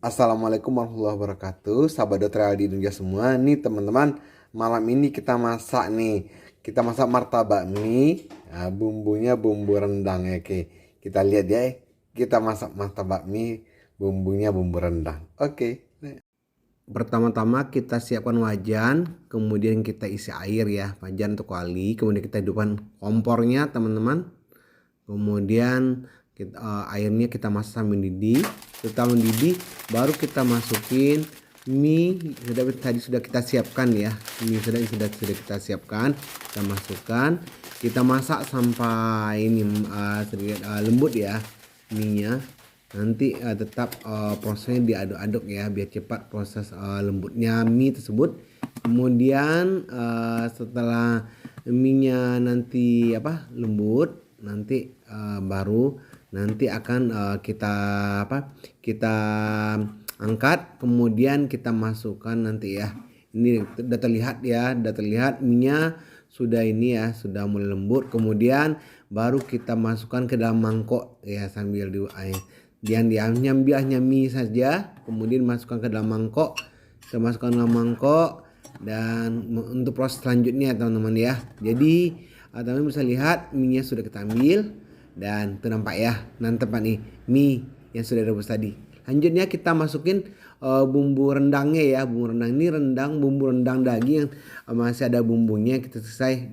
Assalamualaikum warahmatullahi wabarakatuh. Sahabat Dokter di Indonesia semua. Nih teman-teman, malam ini kita masak nih. Kita masak martabak mie. Nah, bumbunya bumbu rendang ya. Oke, kita lihat ya. Kita masak martabak mie. Bumbunya bumbu rendang. Oke. Pertama-tama kita siapkan wajan, kemudian kita isi air ya, wajan atau kuali, kemudian kita hidupkan kompornya teman-teman. Kemudian airnya kita masak sampai mendidih. Setelah mendidih baru kita masukin mie tadi sudah kita siapkan ya. Mie sudah kita siapkan, kita masukkan, kita masak sampai ini sedikit lembut ya mie-nya. Nanti tetap prosesnya diaduk-aduk ya biar cepat proses lembutnya mie tersebut. Kemudian setelah mie-nya nanti lembut, nanti baru nanti akan kita angkat, kemudian kita masukkan nanti ya. Ini udah terlihat minyak sudah ini ya, sudah mulai lembut. Kemudian baru kita masukkan ke dalam mangkok ya, sambil diamnya mie saja, kemudian masukkan ke dalam mangkok. Kita masukkan ke dalam mangkok, dan untuk proses selanjutnya teman-teman ya. Jadi teman-teman bisa lihat mie-nya sudah kita ambil, dan itu nampak ya, mantap nih mie yang sudah direbus tadi. Lanjutnya kita masukin bumbu rendangnya ya. Bumbu rendang ini bumbu rendang daging yang masih ada bumbunya,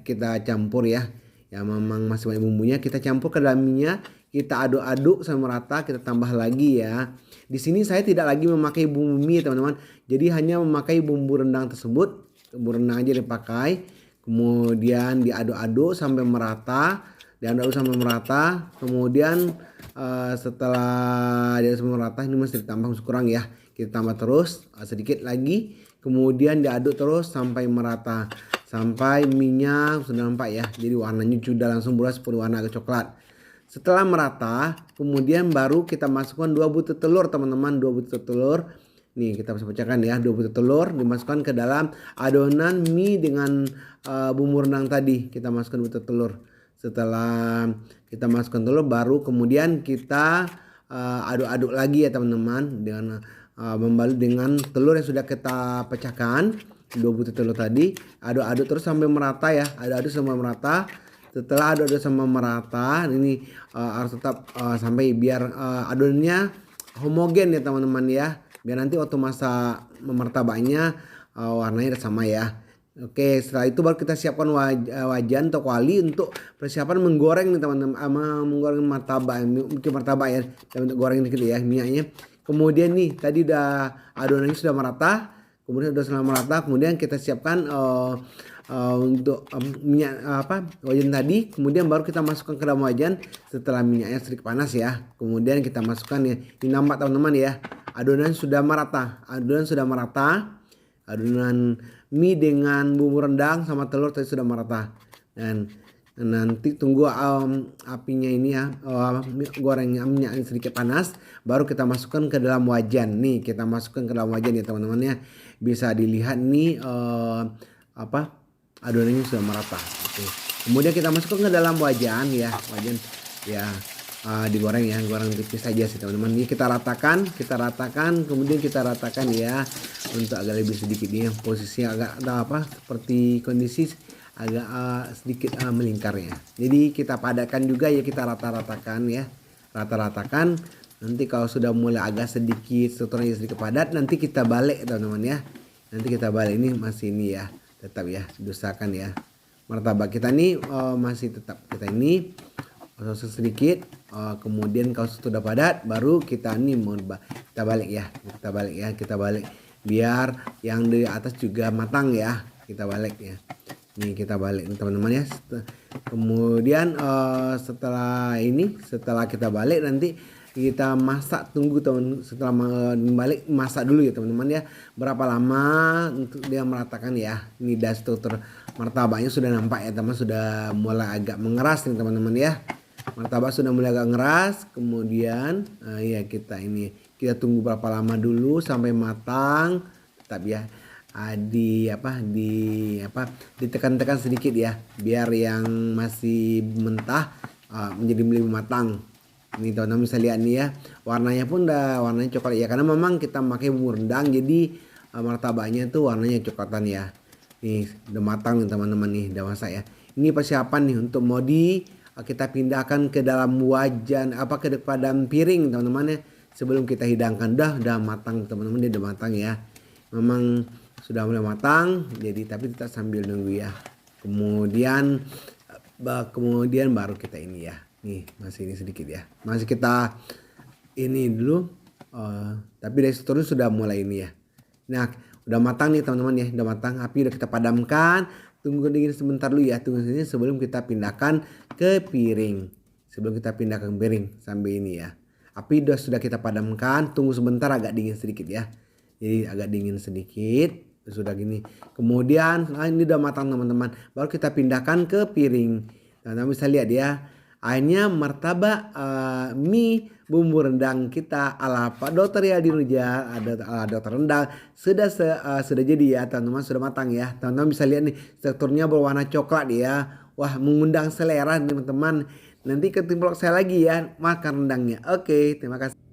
kita campur ya. Ya memang masih banyak bumbunya, kita campur ke dalam minyak, kita aduk-aduk sampai merata, kita tambah lagi ya. Di sini saya tidak lagi memakai bumbu mie teman-teman, jadi hanya memakai bumbu rendang tersebut. Bumbu rendang aja dipakai, kemudian diaduk-aduk sampai merata, kemudian setelah dia semua merata, ini masih ditambah kurang ya, kita tambah terus sedikit lagi, kemudian diaduk terus sampai merata, sampai minyak sudah nampak ya. Jadi warnanya sudah langsung berubah seperti warna ke coklat. Setelah merata, kemudian baru kita masukkan 2 butir telur teman-teman. 2 butir telur, nih kita bisa pecahkan ya. 2 butir telur dimasukkan ke dalam adonan mie dengan bumbu rendang tadi. Kita masukkan butir telur. Setelah kita masukkan telur, baru kemudian kita aduk-aduk lagi ya teman-teman, dengan membalut dengan telur yang sudah kita pecahkan. 2 butir telur tadi aduk-aduk terus sampai merata ya. Aduk-aduk sampai merata. Setelah aduk-aduk sampai merata, ini harus tetap sampai biar adonannya homogen ya teman-teman ya, biar nanti waktu masak martabaknya warnanya sama ya. Oke, setelah itu baru kita siapkan wajan atau kuali untuk persiapan menggoreng nih teman-teman, menggoreng martabak, bikin martabak ya, untuk goreng dikit ya minyaknya. Kemudian nih tadi udah adonannya sudah merata, kemudian sudah selama merata, kemudian kita siapkan untuk minyak wajan tadi. Kemudian baru kita masukkan ke dalam wajan setelah minyaknya sedikit panas ya. Kemudian kita masukkan ya, ini nampak teman-teman ya, adonan sudah merata, adonan mie dengan bumbu rendang sama telur tadi sudah merata. Dan nanti tunggu apinya ini ya, gorengnya minyaknya sedikit panas, baru kita masukkan ke dalam wajan. Nih kita masukkan ke dalam wajan ya teman-teman ya, bisa dilihat nih adonannya sudah merata. Oke. Kemudian kita masukkan ke dalam wajan ya, digoreng ya, goreng tipis saja sih teman-teman. Ini kita ratakan, kemudian kita ratakan ya, untuk agak lebih sedikit nih posisinya agak seperti kondisi agak sedikit melingkar ya. Jadi kita padatkan juga ya, kita rata-ratakan ya, nanti kalau sudah mulai agak sedikit strukturnya sedikit padat, nanti kita balik teman-teman ya. Nanti kita balik, ini masih ini ya, tetap ya diusahakan ya, martabak kita nih masih tetap kita ini sedikit. Kemudian kalau sudah padat, baru kita balik biar yang di atas juga matang ya. Kita balik ya, ini kita balik teman-teman ya. Kemudian setelah kita balik, nanti kita masak, tunggu teman, setelah balik masak dulu ya teman-teman ya, berapa lama untuk dia meratakan ya. Ini struktur martabaknya sudah nampak ya teman, sudah mulai agak mengeras nih teman-teman ya. Martabak sudah mulai agak ngeras. Kemudian ya kita tunggu berapa lama dulu sampai matang, tetap ya ditekan-tekan sedikit ya, biar yang masih mentah menjadi lebih matang. Ini teman-teman bisa lihat nih ya, warnanya pun udah warnanya coklat ya, karena memang kita pakai bumbu rendang jadi martabaknya tuh warnanya coklatan ya. Nih udah matang nih teman-teman, nih udah masak ya. Ini persiapan nih untuk mau kita pindahkan ke dalam wajan ke dalam piring teman-teman ya, sebelum kita hidangkan. Udah matang teman-teman, dia udah matang ya. Memang sudah mulai matang, jadi tapi kita sambil nunggu ya. Kemudian baru kita ini ya. Nih masih ini sedikit ya, masih kita ini dulu. Tapi dari seterusnya sudah mulai ini ya. Nah udah matang nih teman-teman ya, udah matang, api udah kita padamkan. Tunggu dingin sebentar dulu ya, tunggu sini sebelum kita pindahkan ke piring. Sampai ini ya, api sudah kita padamkan. Tunggu sebentar, agak dingin sedikit ya, jadi agak dingin sedikit sudah gini. Kemudian ini udah matang teman-teman, baru kita pindahkan ke piring. Teman-teman bisa lihat ya, akhirnya martabak mie bumbu rendang kita ala Pak Dokter Yadi Nujar, ada dokter rendang sudah jadi ya teman-teman, sudah matang ya. Teman-teman bisa lihat nih, teksturnya berwarna coklat ya. Wah, mengundang selera teman-teman. Nanti ketemu saya lagi ya makan rendangnya. Oke, terima kasih.